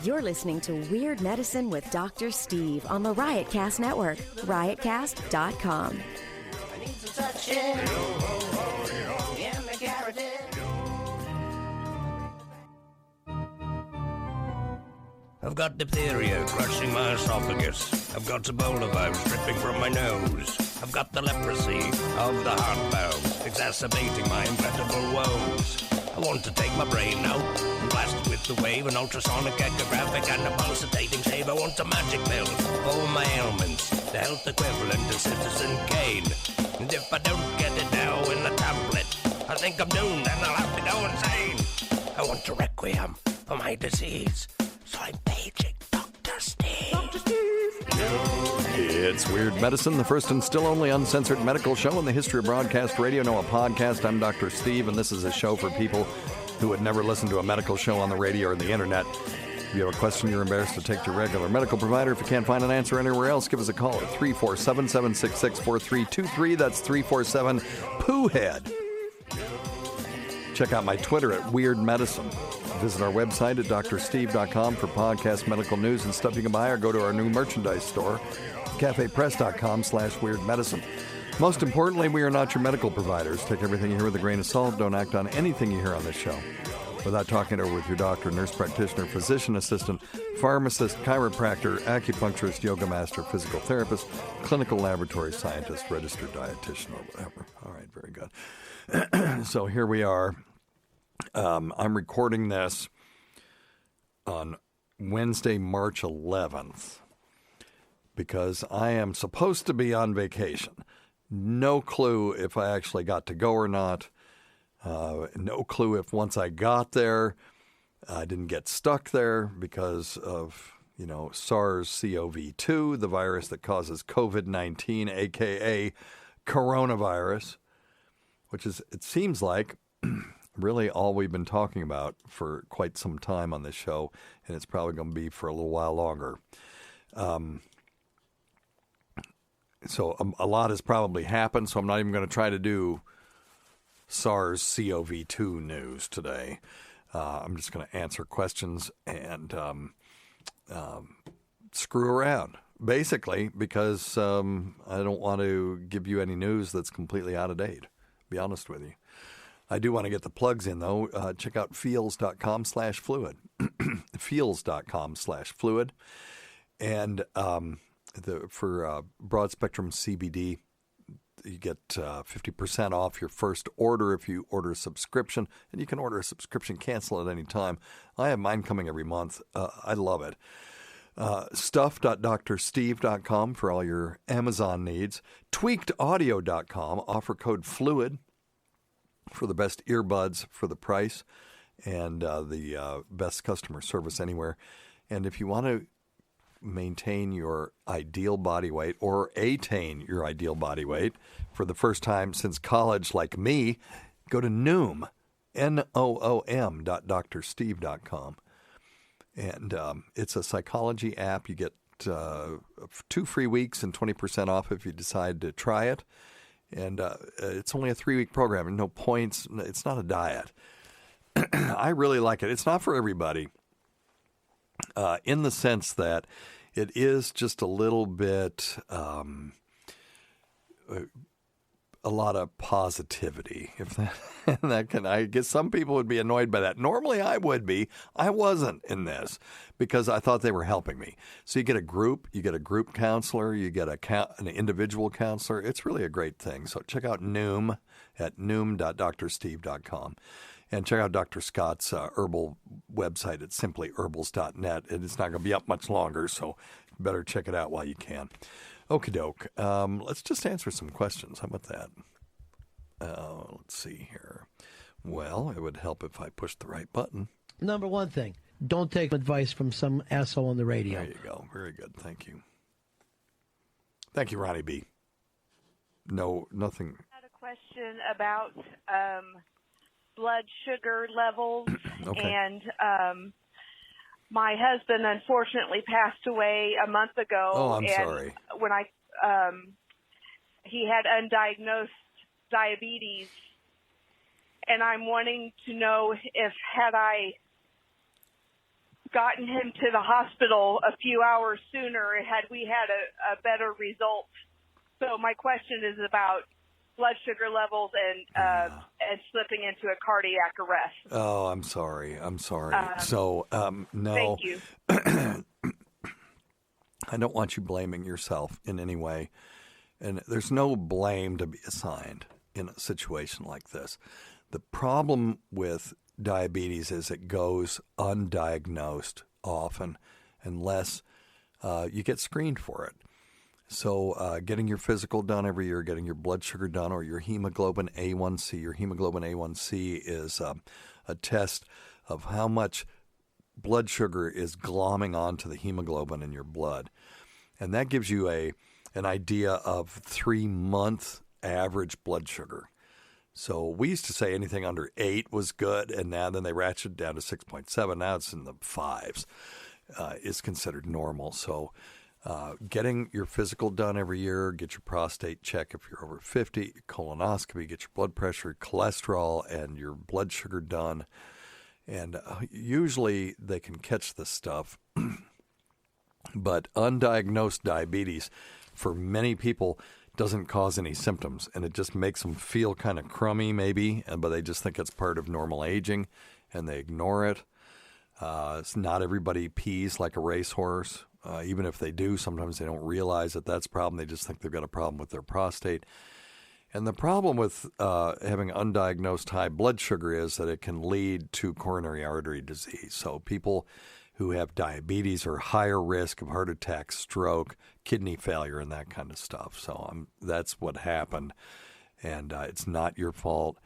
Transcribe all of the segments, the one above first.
You're listening to Weird Medicine with Dr. Steve on the Riotcast Network, riotcast.com. I need some touching in the carotid. I've got diphtheria crushing my esophagus. I've got Ebola virus dripping from my nose. I've got the leprosy of the heart valve, exacerbating my incredible woes. I want to take my brain out and blast it with the wave, an ultrasonic, echographic, and a pulsating shave. I want a magic pill for all my ailments, the health equivalent of Citizen Kane. And if I don't get it now in a tablet, I think I'm doomed and I'll have to go insane. I want a requiem for my disease, so I'm paging Dr. Steve. Dr. Steve. It's Weird Medicine, the first and still only uncensored medical show in the history of broadcast radio. No, a podcast. I'm Dr. Steve, and this is a show for people who would never listen to a medical show on the radio or the internet. If you have a question you're embarrassed to take to your regular medical provider, if you can't find an answer anywhere else, give us a call at 347-766-4323. That's 347-POOHEAD. Check out my Twitter at Weird Medicine. Visit our website at drsteve.com for podcast medical news and stuff you can buy, or go to our new merchandise store, cafepress.com/weirdmedicine. Most importantly, we are not your medical providers. Take everything you hear with a grain of salt. Don't act on anything you hear on this show without talking it over with your doctor, nurse practitioner, physician assistant, pharmacist, chiropractor, acupuncturist, yoga master, physical therapist, clinical laboratory scientist, registered dietitian, or whatever. All right, very good. So here we are. I'm recording this on Wednesday, March 11th, because I am supposed to be on vacation. No clue if I actually got to go or not. No clue if once I got there, I didn't get stuck there because of, SARS-CoV-2, the virus that causes COVID-19, a.k.a. coronavirus, which is, it seems like, really all we've been talking about for quite some time on this show, and it's probably going to be for a little while longer. So a lot has probably happened, so I'm not even going to try to do SARS-CoV-2 news today. I'm just going to answer questions and screw around, basically, because I don't want to give you any news that's completely out of date, to be honest with you. I do want to get the plugs in, though. Check out feels.com/fluid. feels.com/fluid. And for broad-spectrum CBD, you get 50% off your first order if you order a subscription. And you can order a subscription, cancel at any time. I have mine coming every month. I love it. Stuff.drsteve.com for all your Amazon needs. Tweakedaudio.com. Offer code FLUID for the best earbuds for the price and the best customer service anywhere. And if you want to maintain your ideal body weight or attain your ideal body weight for the first time since college like me, go to Noom, noom.drsteve.com. And it's a psychology app. You get 2 free weeks and 20% off if you decide to try it. And it's only a 3-week program, no points. It's not a diet. I really like it. It's not for everybody in the sense that it is just a little bit, a lot of positivity. If that can, I guess some people would be annoyed by that. Normally I would be. I wasn't in this because I thought they were helping me. So you get a group counselor, you get an individual counselor. It's really a great thing. So check out Noom at noom.drsteve.com. And check out Dr. Scott's herbal website at simplyherbals.net. And it's not going to be up much longer, so better check it out while you can. Okie doke. Let's just answer some questions. How about that? Let's see here. Well, it would help if I pushed the right button. Number one thing, don't take advice from some asshole on the radio. There you go. Very good. Thank you. Thank you, Ronnie B. No, nothing. I had a question about blood sugar levels. Okay. And my husband unfortunately passed away a month ago. Oh, I'm sorry. When he had undiagnosed diabetes, and I'm wanting to know if had I gotten him to the hospital a few hours sooner had we had a better result. So my question is about blood sugar levels and slipping into a cardiac arrest. Oh, I'm sorry. So, no. Thank you. I don't want you blaming yourself in any way. And there's no blame to be assigned in a situation like this. The problem with diabetes is it goes undiagnosed often unless you get screened for it. So getting your physical done every year, getting your blood sugar done, or your hemoglobin A1C. Your hemoglobin A1C is a test of how much blood sugar is glomming onto the hemoglobin in your blood. And that gives you an idea of 3-month average blood sugar. So we used to say anything under 8 was good, and then they ratcheted down to 6.7. Now it's in the 5s is considered normal. So getting your physical done every year, get your prostate check if you're over 50, colonoscopy, get your blood pressure, cholesterol, and your blood sugar done. And usually they can catch this stuff. But undiagnosed diabetes, for many people, doesn't cause any symptoms, and it just makes them feel kind of crummy maybe, but they just think it's part of normal aging, and they ignore it. It's not everybody pees like a racehorse. Even if they do, sometimes they don't realize that that's a problem. They just think they've got a problem with their prostate. And the problem with having undiagnosed high blood sugar is that it can lead to coronary artery disease. So people who have diabetes are higher risk of heart attack, stroke, kidney failure, and that kind of stuff. So that's what happened, and it's not your fault.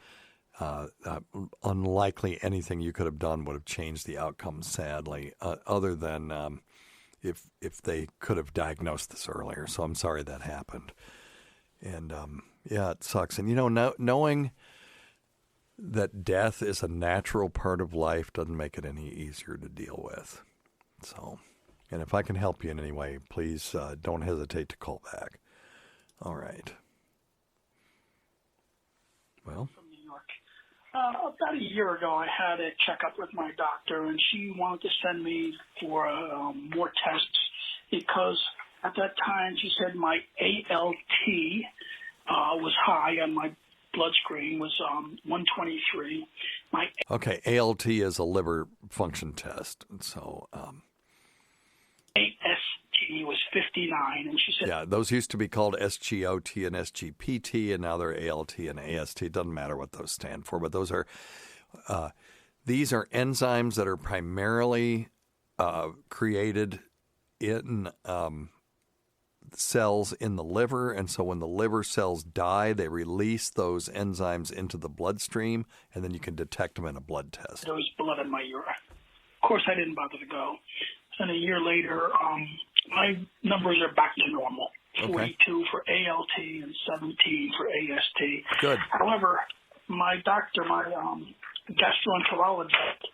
Unlikely anything you could have done would have changed the outcome, sadly, other than if they could have diagnosed this earlier. So I'm sorry that happened. And, yeah, it sucks. And, knowing that death is a natural part of life doesn't make it any easier to deal with. So, and if I can help you in any way, please don't hesitate to call back. All right. Well. From New York. About a year ago, I had a checkup with my doctor, and she wanted to send me for more tests because at that time she said my ALT was high on my blood screen was 123. Okay, ALT is a liver function test, and so AST was 59, and she said, yeah, those used to be called SGOT and SGPT, and now they're ALT and AST. It doesn't matter what those stand for, but those are these are enzymes that are primarily created in cells in the liver, and so when the liver cells die, they release those enzymes into the bloodstream, and then you can detect them in a blood test. There was blood in my urine. Of course, I didn't bother to go. And a year later, my numbers are back to normal. 42 for ALT and 17 for AST. Good. However, my doctor, my gastroenterologist,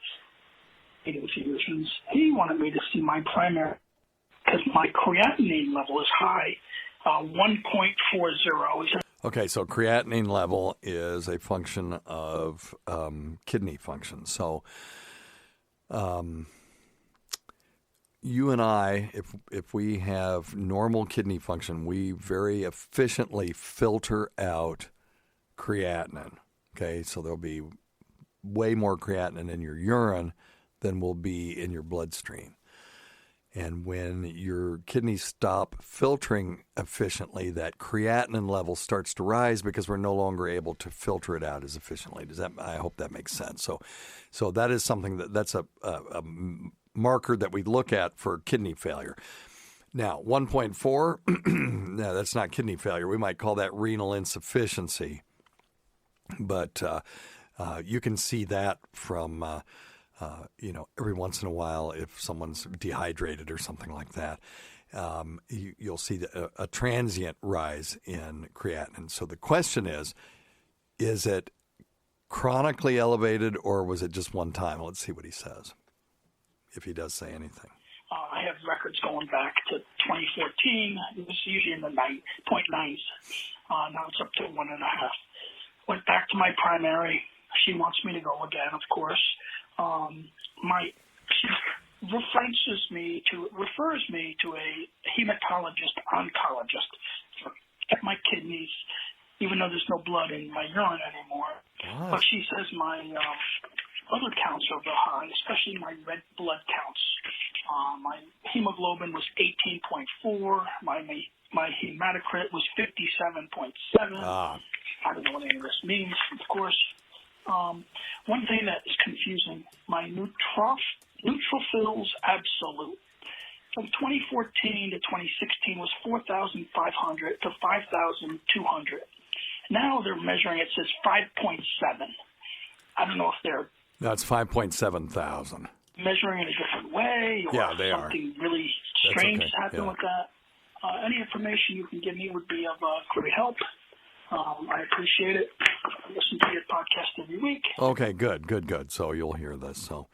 he wanted me to see my primary because my creatinine level is high, 1.40. Okay, so creatinine level is a function of kidney function. So you and I, if we have normal kidney function, we very efficiently filter out creatinine. Okay, so there'll be way more creatinine in your urine than will be in your bloodstream. And when your kidneys stop filtering efficiently, that creatinine level starts to rise because we're no longer able to filter it out as efficiently. I hope that makes sense. So that is something that's a marker that we look at for kidney failure. Now, 1.4, no, that's not kidney failure. We might call that renal insufficiency. But you can see that from every once in a while, if someone's dehydrated or something like that, you'll see a transient rise in creatinine. So the question is it chronically elevated or was it just one time? Let's see what he says, if he does say anything. I have records going back to 2014. It was usually in the 0.9s. Now it's up to 1.5. Went back to my primary. She wants me to go again, of course. refers me to a hematologist oncologist for my kidneys, even though there's no blood in my urine anymore. Wow. But she says my other counts are real high, especially my red blood counts. My hemoglobin was 18.4. My hematocrit was 57.7. I don't know what any of this means, of course. One thing that is confusing, my neutrophils absolute from 2014 to 2016 was 4,500 to 5,200. Now they're measuring, it says 5.7. I don't know if they're... That's 5.7 thousand. Measuring in a different way, or they something really strange has happened with that. Any information you can give me would be of great help. I appreciate it. I listen to your podcast every week. Okay, good. So you'll hear this. So,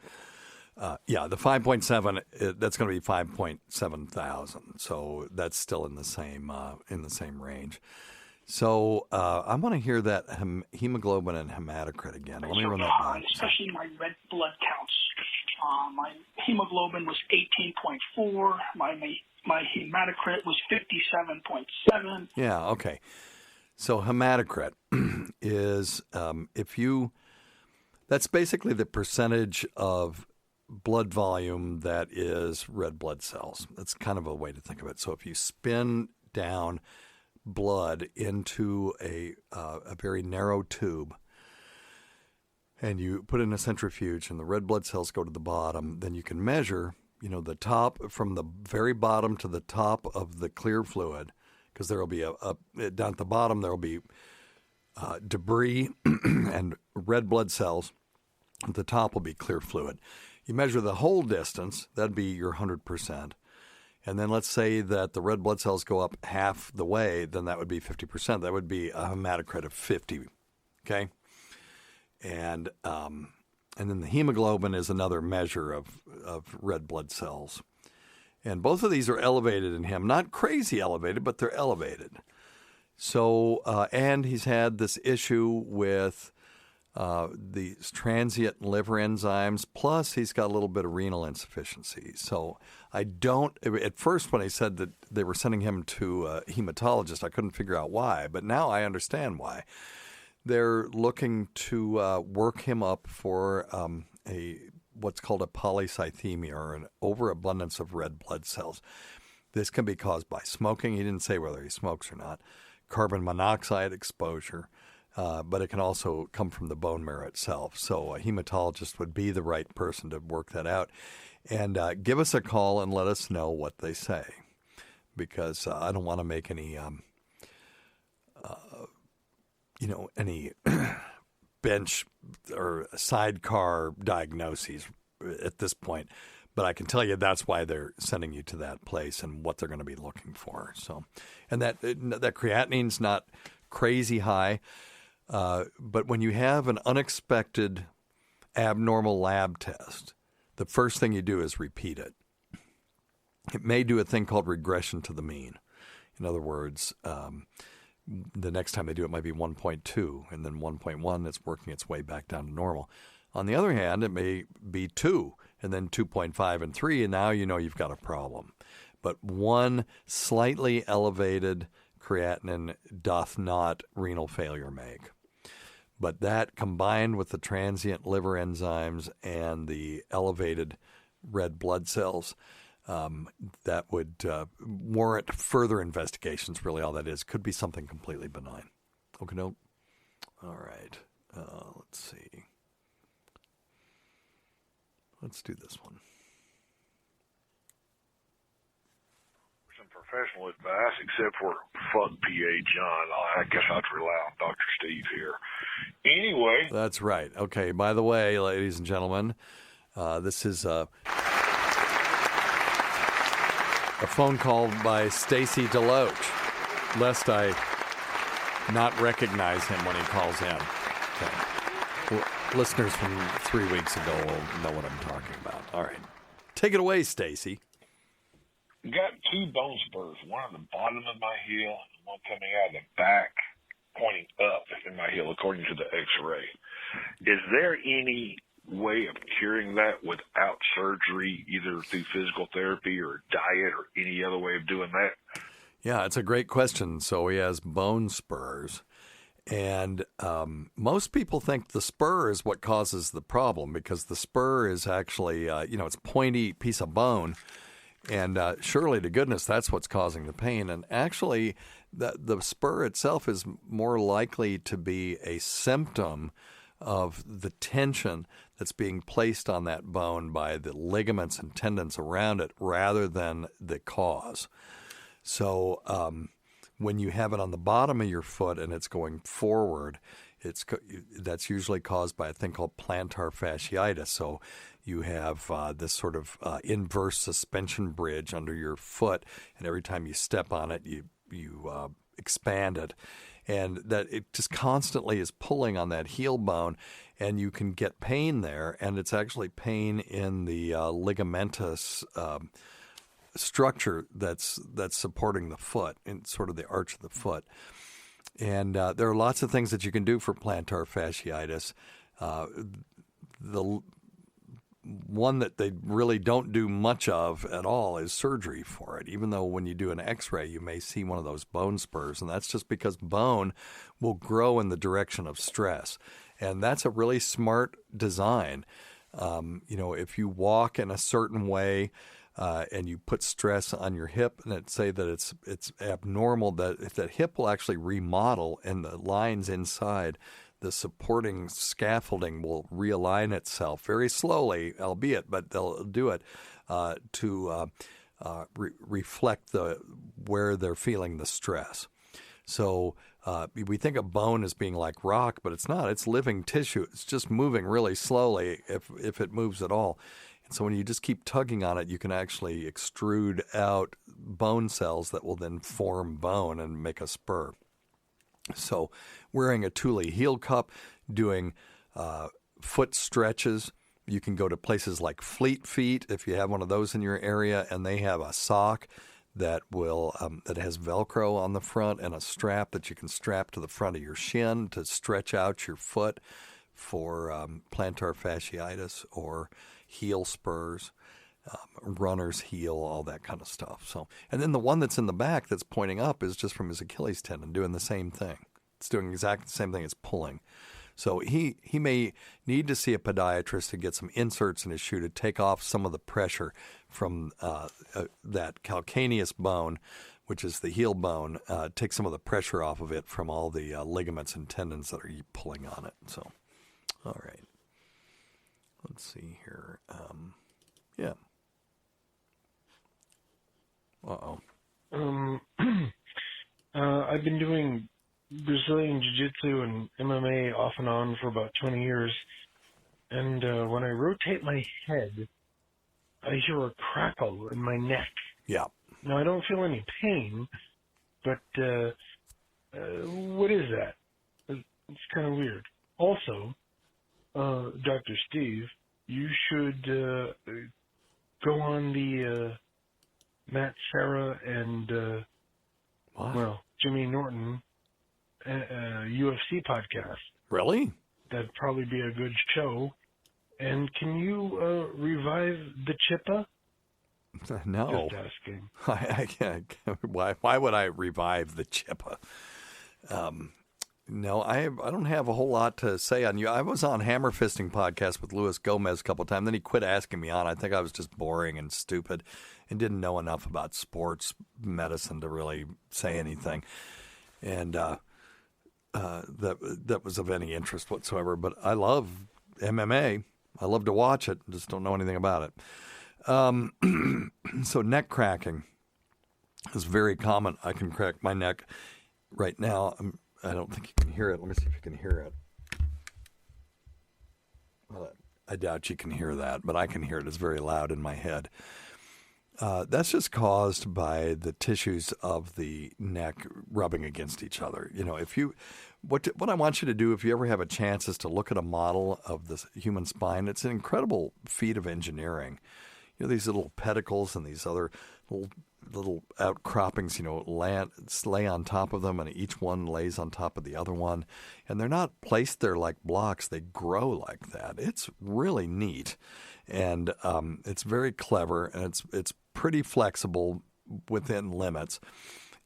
the 5.7, that's going to be 5.7 thousand. So that's still in the same range. So I want to hear that hemoglobin and hematocrit again. Let me run that back. Especially my red blood counts. My hemoglobin was 18.4. My hematocrit was 57.7. Yeah, okay. So hematocrit is that's basically the percentage of blood volume that is red blood cells. That's kind of a way to think of it. So if you spin down blood into a very narrow tube and you put it in a centrifuge and the red blood cells go to the bottom, then you can measure, the top from the very bottom to the top of the clear fluid, because there will be down at the bottom there will be debris and red blood cells. At the top will be clear fluid. You measure the whole distance, that'd be your 100%. And then let's say that the red blood cells go up half the way, then that would be 50%. That would be a hematocrit of 50, okay? And then the hemoglobin is another measure of red blood cells. And both of these are elevated in him. Not crazy elevated, but they're elevated. So, and he's had this issue with these transient liver enzymes, plus he's got a little bit of renal insufficiency. So at first when they said that they were sending him to a hematologist, I couldn't figure out why, but now I understand why. They're looking to work him up for what's called a polycythemia, or an overabundance of red blood cells. This can be caused by smoking. He didn't say whether he smokes or not. Carbon monoxide exposure. But it can also come from the bone marrow itself. So a hematologist would be the right person to work that out. And give us a call and let us know what they say, because I don't want to make any, any bench or sidecar diagnoses at this point. But I can tell you that's why they're sending you to that place and what they're going to be looking for. So, and that creatinine's not crazy high. But when you have an unexpected abnormal lab test, the first thing you do is repeat it. It may do a thing called regression to the mean. In other words, the next time they do it might be 1.2, and then 1.1, it's working its way back down to normal. On the other hand, it may be 2, and then 2.5 and 3, and now you know you've got a problem. But one slightly elevated creatinine doth not renal failure make. But that, combined with the transient liver enzymes and the elevated red blood cells, that would warrant further investigations. Really, all that is. Could be something completely benign. Okay, no. All right. Let's see. Let's do this one. Some professional advice, except for fuck P.A. John. I guess I'd rely on Dr. Steve here. Anyway. That's right. Okay, by the way, ladies and gentlemen, this is a phone call by Stacy Deloach, lest I not recognize him when he calls in. Okay. Well, listeners from 3 weeks ago will know what I'm talking about. All right. Take it away, Stacy. Got 2 bone spurs, one at the bottom of my heel and one coming out of the back, pointing up in my heel, according to the x-ray. Is there any way of curing that without surgery, either through physical therapy or diet or any other way of doing that? Yeah, it's a great question. So he has bone spurs. And most people think the spur is what causes the problem, because the spur is actually, it's a pointy piece of bone. And surely to goodness, that's what's causing the pain. And actually, the spur itself is more likely to be a symptom of the tension that's being placed on that bone by the ligaments and tendons around it rather than the cause. So when you have it on the bottom of your foot and it's going forward, that's usually caused by a thing called plantar fasciitis. So you have this sort of inverse suspension bridge under your foot, and every time you step on it, you expand it. And that it just constantly is pulling on that heel bone, and you can get pain there, and it's actually pain in the ligamentous structure that's supporting the foot, in sort of the arch of the foot. And there are lots of things that you can do for plantar fasciitis. The one that they really don't do much of at all is surgery for it, even though when you do an x-ray, you may see one of those bone spurs, and that's just because bone will grow in the direction of stress. And that's a really smart design. If you walk in a certain way and you put stress on your hip, and it say that it's abnormal, that if that hip will actually remodel and the lines inside the supporting scaffolding will realign itself very slowly, albeit, but they'll do it to reflect where they're feeling the stress. So we think of bone as being like rock, but it's not. It's living tissue. It's just moving really slowly if it moves at all. And so when you just keep tugging on it, you can actually extrude out bone cells that will then form bone and make a spur. So wearing a Thule heel cup, doing foot stretches. You can go to places like Fleet Feet if you have one of those in your area, and they have a sock that that has Velcro on the front and a strap that you can strap to the front of your shin to stretch out your foot for plantar fasciitis or heel spurs. Runner's heel, all that kind of stuff. So, and then the one that's in the back that's pointing up is just from his Achilles tendon, doing the same thing. It's doing exactly the same thing as pulling. So he may need to see a podiatrist to get some inserts in his shoe to take off some of the pressure from that calcaneus bone, which is the heel bone, take some of the pressure off of it from all the ligaments and tendons that are pulling on it. So, all right. Let's see here. Yeah. Uh-oh. I've been doing Brazilian Jiu-Jitsu and MMA off and on for about 20 years. And when I rotate my head, I hear a crackle in my neck. Yeah. Now, I don't feel any pain, but what is that? It's kind of weird. Also, Dr. Steve, you should go on the Matt Serra and, Jimmy Norton UFC podcast. Really? That'd probably be a good show. And can you revive the Chippa? No. Just asking. I can't. Why would I revive the Chippa? No, I don't have a whole lot to say on you. I was on Hammer Fisting podcast with Luis Gomez a couple of times. Then he quit asking me on. I think I was just boring and stupid and didn't know enough about sports medicine to really say anything. And that was of any interest whatsoever. But I love MMA. I love to watch it. Just don't know anything about it. So neck cracking is very common. I can crack my neck right now. I don't think you can hear it. Let me see if you can hear it. Well, I doubt you can hear that, but I can hear it. It's very loud in my head. That's just caused by the tissues of the neck rubbing against each other. You know, what I want you to do, if you ever have a chance, is to look at a model of the human spine. It's an incredible feat of engineering. these little pedicles and these other little outcroppings, lay on top of them, and each one lays on top of the other one. And they're not placed there like blocks. They grow like that. It's really neat. And it's very clever, and it's pretty flexible within limits.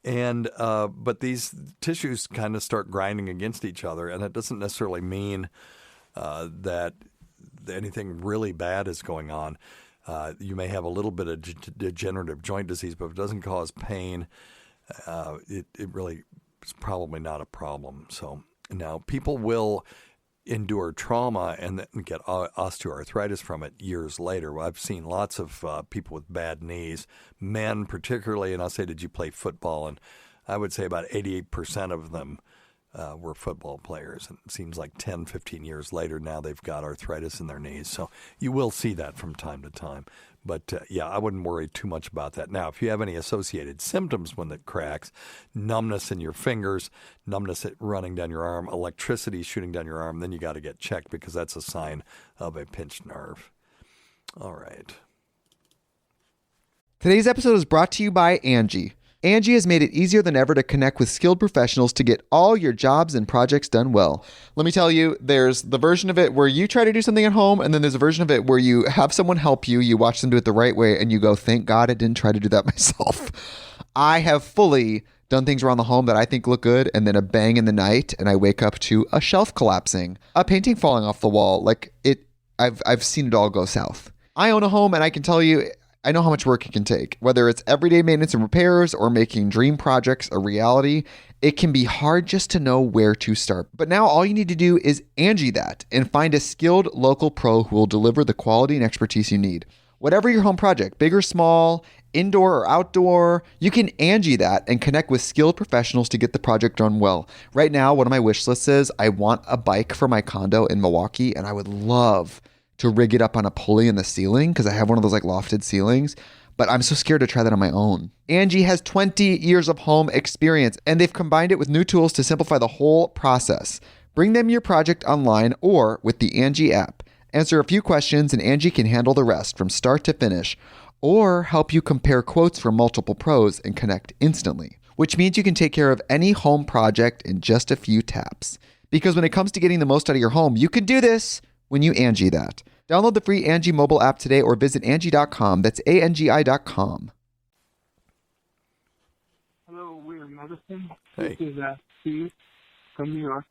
And but these tissues kind of start grinding against each other, and it doesn't necessarily mean that anything really bad is going on. You may have a little bit of degenerative joint disease, but if it doesn't cause pain, it really is probably not a problem. So now people will endure trauma and then get osteoarthritis from it years later. I've seen lots of people with bad knees, men particularly, and I'll say, did you play football? And I would say about 88% of them were football players. And it seems like 10, 15 years later now they've got arthritis in their knees. So you will see that from time to time. But, I wouldn't worry too much about that. Now, if you have any associated symptoms when it cracks, numbness in your fingers, numbness running down your arm, electricity shooting down your arm, then you got to get checked because that's a sign of a pinched nerve. All right. Today's episode is brought to you by Angie. Angie has made it easier than ever to connect with skilled professionals to get all your jobs and projects done well. Let me tell you, there's the version of it where you try to do something at home, and then there's a version of it where you have someone help you, you watch them do it the right way, and you go, thank God I didn't try to do that myself. I have fully done things around the home that I think look good, and then a bang in the night, and I wake up to a shelf collapsing, a painting falling off the wall. I've seen it all go south. I own a home, and I can tell you, I know how much work it can take. Whether it's everyday maintenance and repairs or making dream projects a reality, it can be hard just to know where to start. But now all you need to do is Angie that and find a skilled local pro who will deliver the quality and expertise you need. Whatever your home project, big or small, indoor or outdoor, you can Angie that and connect with skilled professionals to get the project done well. Right now, one of my wish lists is I want a bike for my condo in Milwaukee, and I would love to rig it up on a pulley in the ceiling because I have one of those lofted ceilings, but I'm so scared to try that on my own. Angie has 20 years of home experience, and they've combined it with new tools to simplify the whole process. Bring them your project online or with the Angie app. Answer a few questions and Angie can handle the rest from start to finish, or help you compare quotes from multiple pros and connect instantly, which means you can take care of any home project in just a few taps. Because when it comes to getting the most out of your home, you can do this when you Angie that. Download the free Angie mobile app today or visit Angie.com. That's ANGI.com. Hello, Weird Medicine. Hey. This is Steve from New York.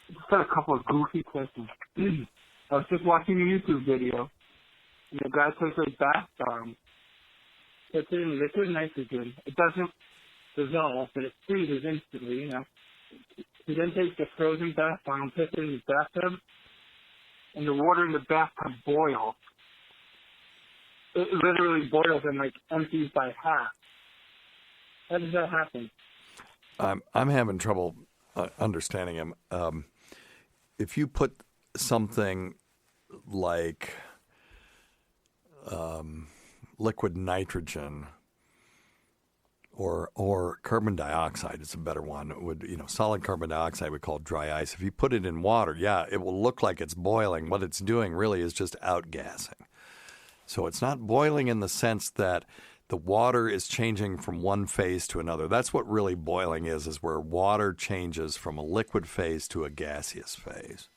Just got a couple of goofy questions. I was just watching a YouTube video, and the guy takes a bath bomb, puts it in liquid nitrogen. It doesn't dissolve, but it freezes instantly, He then takes the frozen bath bomb, puts it in his bathtub, and the water in the bathtub boils. It literally boils and empties by half. How does that happen? I'm having trouble understanding him. If you put something like liquid nitrogen or carbon dioxide is a better one. It would, solid carbon dioxide we call dry ice. If you put it in water, it will look like it's boiling. What it's doing really is just outgassing. So it's not boiling in the sense that the water is changing from one phase to another. That's what really boiling is where water changes from a liquid phase to a gaseous phase.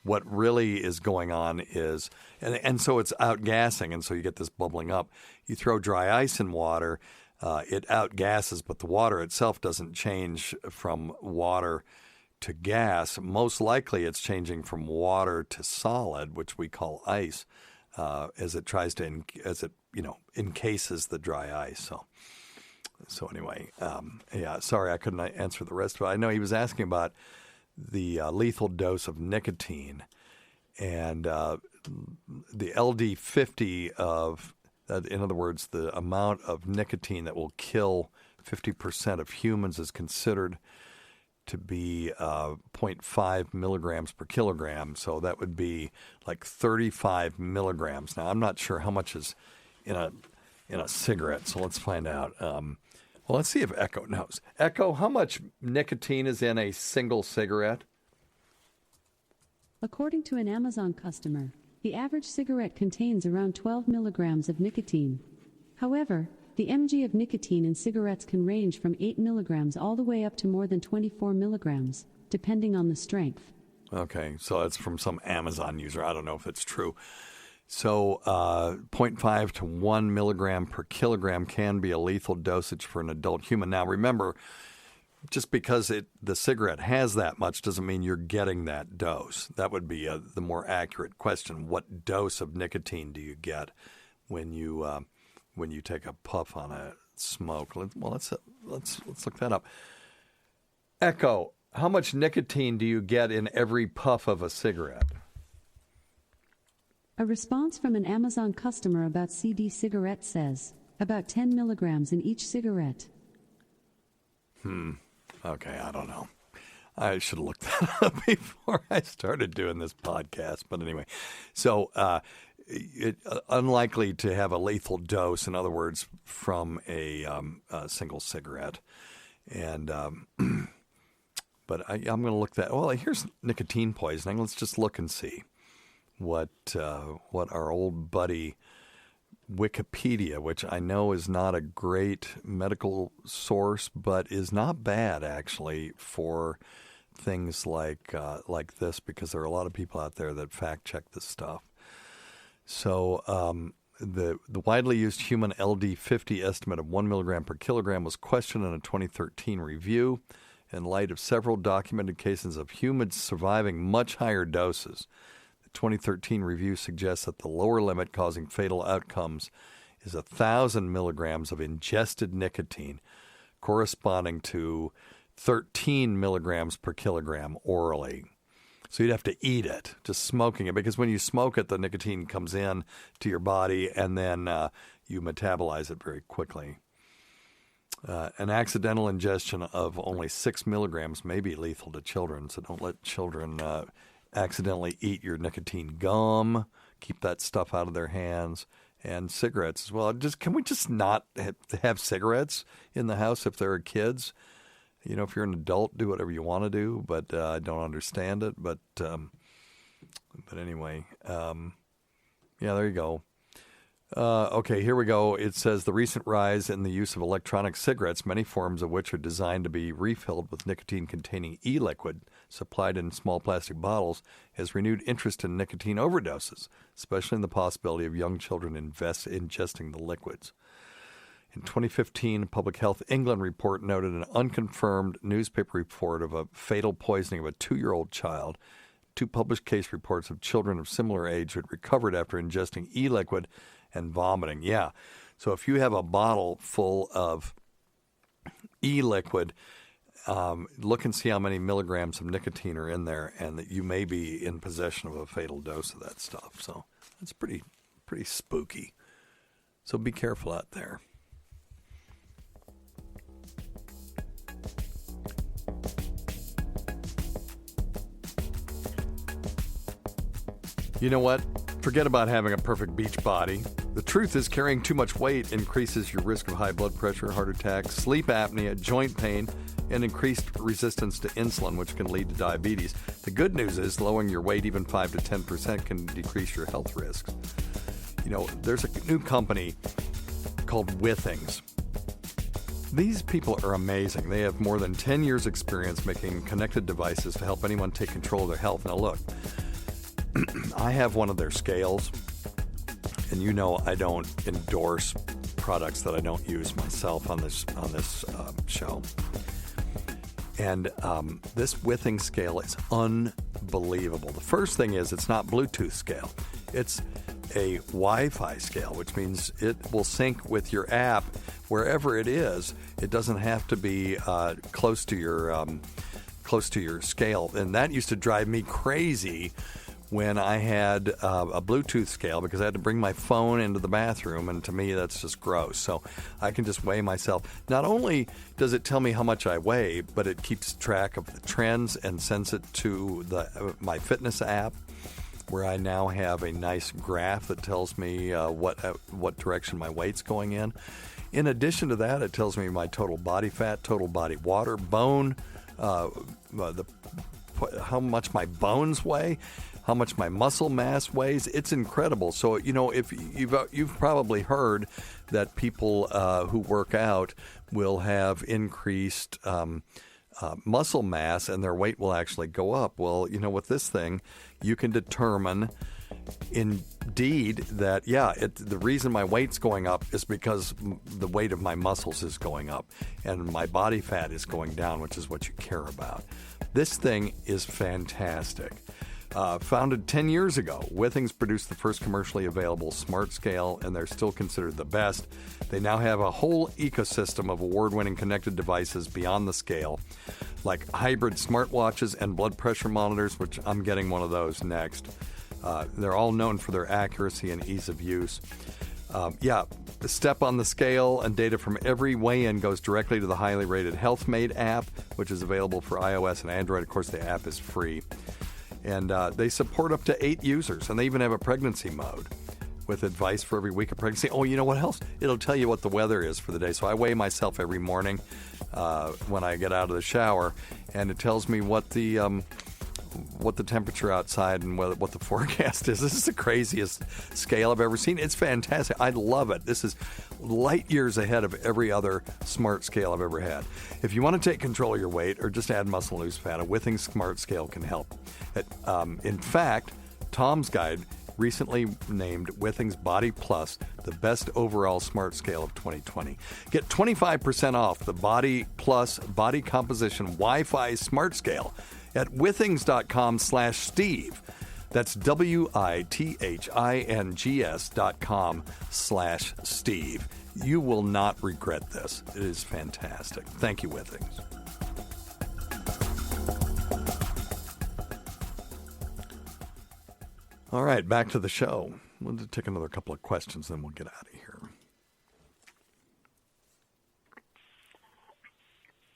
What really is going on is, and so it's outgassing, and so you get this bubbling up. You throw dry ice in water, it outgasses, but the water itself doesn't change from water to gas. Most likely it's changing from water to solid, which we call ice, as it tries to, encases the dry ice. So anyway, sorry I couldn't answer the rest of it. I know he was asking about the lethal dose of nicotine, and the LD50 of, in other words, the amount of nicotine that will kill 50% of humans is considered to be 0.5 milligrams per kilogram. So that would be like 35 milligrams. Now, I'm not sure how much is in a cigarette, so let's find out. Well, let's see if Echo knows. Echo, how much nicotine is in a single cigarette? According to an Amazon customer, The average cigarette contains around 12 milligrams of nicotine. However, the mg of nicotine in cigarettes can range from 8 milligrams all the way up to more than 24 milligrams, depending on the strength. Okay, so that's from some Amazon user. I don't know if it's true. So 0.5 to 1 milligram per kilogram can be a lethal dosage for an adult human. Now, remember, just because the cigarette has that much doesn't mean you're getting that dose. That would be the more accurate question. What dose of nicotine do you get when you take a puff on a smoke? Let's look that up. Echo, how much nicotine do you get in every puff of a cigarette? A response from an Amazon customer about CD cigarette says, about 10 milligrams in each cigarette. Okay, I don't know. I should have looked that up before I started doing this podcast. But anyway, so unlikely to have a lethal dose, in other words, from a single cigarette. And but I'm going to look that. Well, here's nicotine poisoning. Let's just look and see what our old buddy Wikipedia, which I know is not a great medical source, but is not bad actually for things like this, because there are a lot of people out there that fact check this stuff. So the widely used human LD50 estimate of 1 milligram per kilogram was questioned in a 2013 review in light of several documented cases of humans surviving much higher doses. 2013 review suggests that the lower limit causing fatal outcomes is 1,000 milligrams of ingested nicotine, corresponding to 13 milligrams per kilogram orally. So you'd have to eat it, just smoking it, because when you smoke it, the nicotine comes in to your body, and then you metabolize it very quickly. An accidental ingestion of only 6 milligrams may be lethal to children, so don't let children accidentally eat your nicotine gum. Keep that stuff out of their hands. And cigarettes as well. Can we just not have cigarettes in the house if there are kids? You know, if you're an adult, do whatever you want to do, but I don't understand it. But anyway, yeah, there you go. Okay, here we go. It says the recent rise in the use of electronic cigarettes, many forms of which are designed to be refilled with nicotine-containing e-liquid supplied in small plastic bottles, has renewed interest in nicotine overdoses, especially in the possibility of young children ingesting the liquids. In 2015, a Public Health England report noted an unconfirmed newspaper report of a fatal poisoning of a 2-year-old child. 2 published case reports of children of similar age who had recovered after ingesting e-liquid and vomiting. Yeah. So if you have a bottle full of e-liquid, look and see how many milligrams of nicotine are in there, and that you may be in possession of a fatal dose of that stuff. So that's pretty spooky. So be careful out there. You know what? Forget about having a perfect beach body. The truth is, carrying too much weight increases your risk of high blood pressure, heart attack, sleep apnea, joint pain, and increased resistance to insulin, which can lead to diabetes. The good news is lowering your weight even 5 to 10% can decrease your health risks. You know, there's a new company called Withings. These people are amazing. They have more than 10 years experience making connected devices to help anyone take control of their health. Now look, I have one of their scales, and you know I don't endorse products that I don't use myself on this show. And this Withings scale is unbelievable. The first thing is it's not Bluetooth scale. It's a Wi-Fi scale, which means it will sync with your app wherever it is. It doesn't have to be close to your scale, and that used to drive me crazy when I had a Bluetooth scale, because I had to bring my phone into the bathroom, and to me that's just gross. So I can just weigh myself. Not only does it tell me how much I weigh, but it keeps track of the trends and sends it to my fitness app, where I now have a nice graph that tells me what direction my weight's going in. In addition to that, it tells me my total body fat, total body water, bone, how much my bones weigh. how much my muscle mass weighs. It's incredible. So, if you've probably heard that people who work out will have increased muscle mass and their weight will actually go up. Well, with this thing, you can determine indeed that, the reason my weight's going up is because the weight of my muscles is going up and my body fat is going down, which is what you care about. This thing is fantastic. Founded 10 years ago, Withings produced the first commercially available smart scale, and they're still considered the best. They now have a whole ecosystem of award-winning connected devices beyond the scale, like hybrid smartwatches and blood pressure monitors, which I'm getting one of those next. They're all known for their accuracy and ease of use. The step on the scale and data from every weigh-in goes directly to the highly rated HealthMate app, which is available for iOS and Android. Of course, the app is free. And they support up to 8 users, and they even have a pregnancy mode with advice for every week of pregnancy. Oh, you know what else? It'll tell you what the weather is for the day. So I weigh myself every morning when I get out of the shower, and it tells me what the temperature outside and what the forecast is. This is the craziest scale I've ever seen. It's fantastic. I love it. This is light years ahead of every other smart scale I've ever had. If you want to take control of your weight or just add muscle and lose fat, a Withings Smart Scale can help. In fact, Tom's Guide recently named Withings Body Plus the best overall smart scale of 2020. Get 25% off the Body Plus Body Composition Wi-Fi Smart Scale at withings.com/Steve. That's withings.com/Steve. You will not regret this. It is fantastic. Thank you, Withings. All right, back to the show. We'll just take another couple of questions, then we'll get out of here.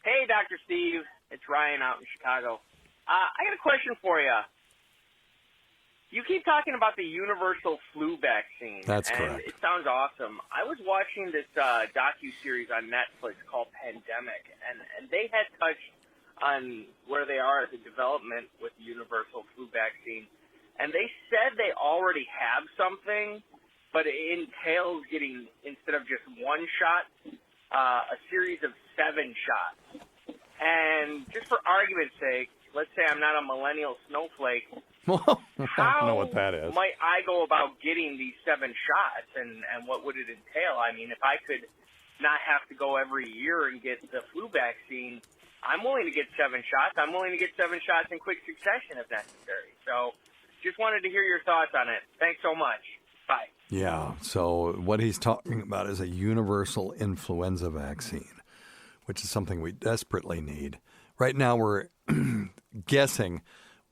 Hey, Dr. Steve. It's Ryan out in Chicago. I got a question for you. You keep talking about the universal flu vaccine. That's and correct. It sounds awesome. I was watching this docu-series on Netflix called Pandemic, and they had touched on where they are at the development with the universal flu vaccine. And they said they already have something, but it entails getting, instead of just one shot, a series of 7 shots. And just for argument's sake, let's say I'm not a millennial snowflake. I don't know what that is. How might I go about getting these 7 shots, and what would it entail? I mean, if I could not have to go every year and get the flu vaccine, I'm willing to get 7 shots. I'm willing to get 7 shots in quick succession if necessary. So just wanted to hear your thoughts on it. Thanks so much. Bye. Yeah, so what he's talking about is a universal influenza vaccine, which is something we desperately need. Right now we're guessing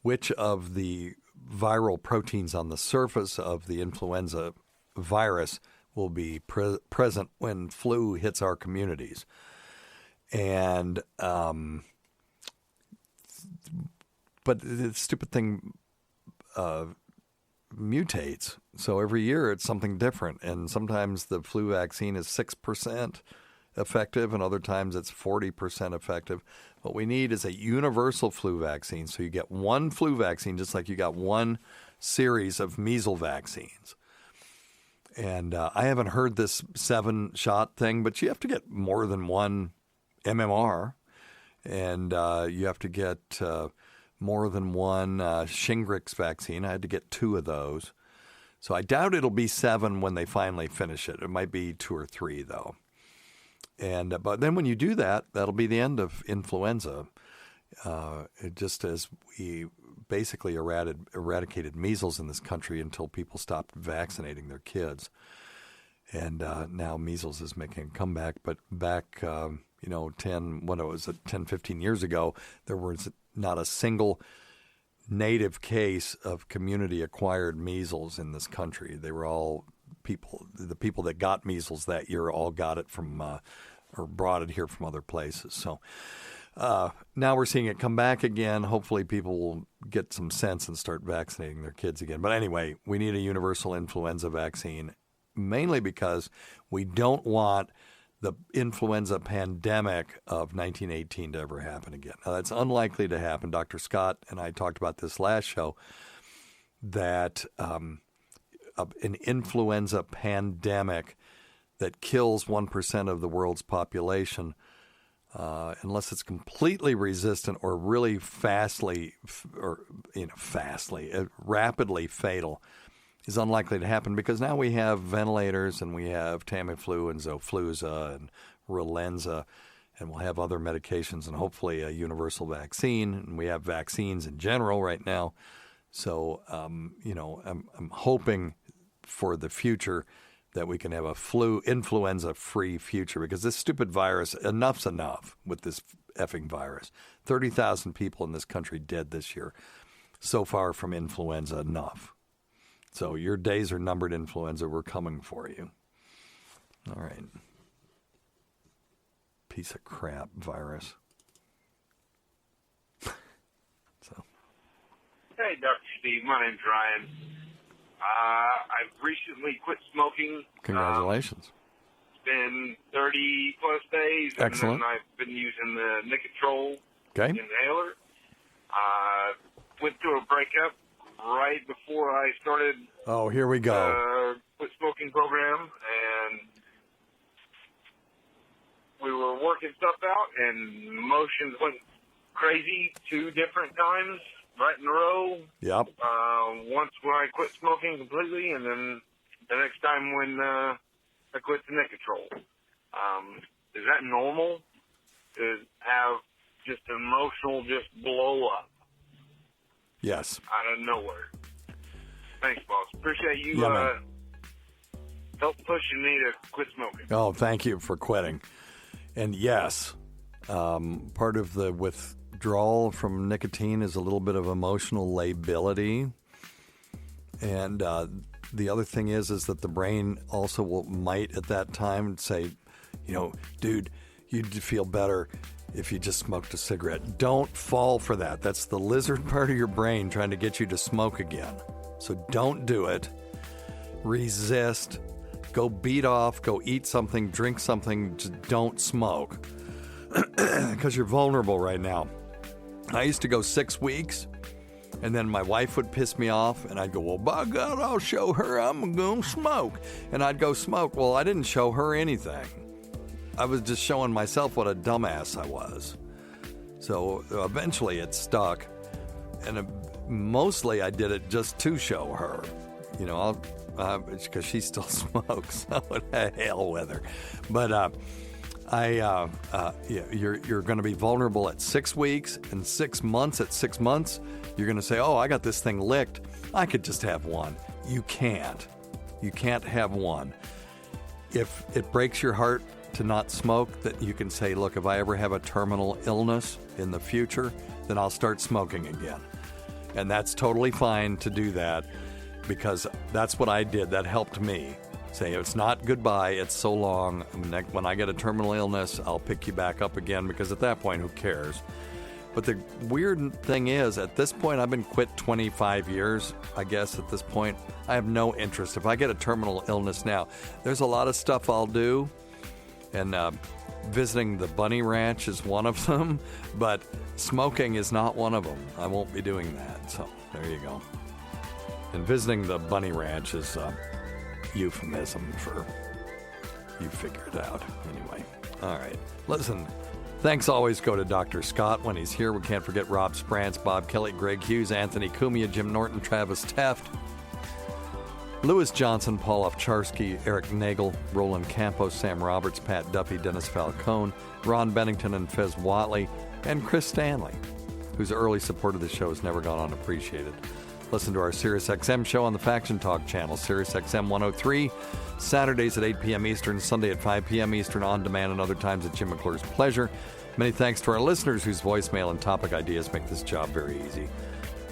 which of the viral proteins on the surface of the influenza virus will be present when flu hits our communities. And but the stupid thing mutates. So every year it's something different. And sometimes the flu vaccine is 6% effective, and other times it's 40% effective. What we need is a universal flu vaccine. So you get one flu vaccine, just like you got one series of measles vaccines. And I haven't heard this 7-shot thing, but you have to get more than one MMR, and you have to get more than one Shingrix vaccine. I had to get 2 of those. So I doubt it'll be 7 when they finally finish it. It might be 2 or 3, though. And but then when you do that, that'll be the end of influenza. Just as we basically eradicated measles in this country until people stopped vaccinating their kids. And now measles is making a comeback. But back, 10, 15 years ago, there was not a single native case of community-acquired measles in this country. They were all the people that got measles that year all got it from or brought it here from other places. So now we're seeing it come back again. Hopefully people will get some sense and start vaccinating their kids again. But anyway, we need a universal influenza vaccine, mainly because we don't want the influenza pandemic of 1918 to ever happen again. Now, that's unlikely to happen. Dr. Scott and I talked about this last show. that an influenza pandemic that kills 1% of the world's population, unless it's completely resistant or really rapidly fatal, is unlikely to happen, because now we have ventilators and we have Tamiflu and Xofluza and Relenza, and we'll have other medications and hopefully a universal vaccine, and we have vaccines in general right now. So, I'm hoping for the future that we can have a influenza-free future, because this stupid virus, enough's enough with this effing virus. 30,000 people in this country dead this year so far from influenza, enough. So your days are numbered, influenza. We're coming for you. All right. Piece of crap virus. Hey, Dr. Steve. My name's Ryan. I've recently quit smoking. Congratulations. It's been 30-plus days. Excellent. And then I've been using the Nicotrol inhaler. Went through a breakup right before I started Oh, here we go. quit smoking program, and we were working stuff out, and emotions went crazy 2 different times right in a row. Yep. Once when I quit smoking completely, and then the next time when I quit the Nicotrol. Is that normal to have just emotional blow up? Yes. Out of nowhere. Thanks, boss. Appreciate you Yeah, help pushing me to quit smoking. Oh, thank you for quitting. And yes, part of the withdrawal from nicotine is a little bit of emotional lability. And the other thing is that the brain also might at that time say, dude, you'd feel better if you just smoked a cigarette. Don't fall for that. That's the lizard part of your brain trying to get you to smoke again. So don't do it. Resist. Go beat off. Go eat something. Drink something. Just don't smoke. Because you're vulnerable right now. I used to go 6 weeks, and then my wife would piss me off, and I'd go, well, by God, I'll show her I'm going to smoke. And I'd go smoke. Well, I didn't show her anything. I was just showing myself what a dumbass I was. So eventually it stuck. And mostly I did it just to show her. Because she still smokes. So the hell with her. But you're going to be vulnerable at 6 weeks. And 6 months, at 6 months, you're going to say, oh, I got this thing licked. I could just have one. You can't. You can't have one. If it breaks your heart to not smoke, that you can say, look, if I ever have a terminal illness in the future, then I'll start smoking again. And that's totally fine to do that, because that's what I did. That helped me. Say, it's not goodbye, it's so long. When I get a terminal illness, I'll pick you back up again, because at that point, who cares? But the weird thing is, at this point, I've been quit 25 years, I guess, at this point. I have no interest. If I get a terminal illness now, there's a lot of stuff I'll do. And visiting the bunny ranch is one of them, but smoking is not one of them. I won't be doing that, so there you go. And visiting the bunny ranch is a euphemism for you figure it out. Anyway, all right. Listen, thanks always go to Dr. Scott when he's here. We can't forget Rob Sprance, Bob Kelly, Greg Hughes, Anthony Cumia, Jim Norton, Travis Teft, Lewis Johnson, Paul Ovcharsky, Eric Nagel, Roland Campos, Sam Roberts, Pat Duffy, Dennis Falcone, Ron Bennington, and Fez Watley, and Chris Stanley, whose early support of the show has never gone unappreciated. Listen to our SiriusXM show on the Faction Talk channel, SiriusXM 103, Saturdays at 8 p.m. Eastern, Sunday at 5 p.m. Eastern, on demand, and other times at Jim McClure's pleasure. Many thanks to our listeners whose voicemail and topic ideas make this job very easy.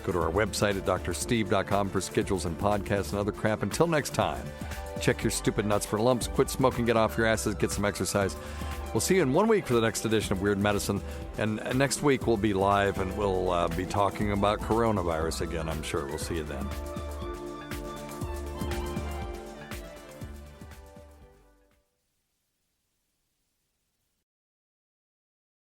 Go to our website at drsteve.com for schedules and podcasts and other crap. Until next time, check your stupid nuts for lumps, quit smoking, get off your asses, get some exercise. We'll see you in 1 week for the next edition of Weird Medicine. And next week we'll be live and we'll be talking about coronavirus again, I'm sure. We'll see you then.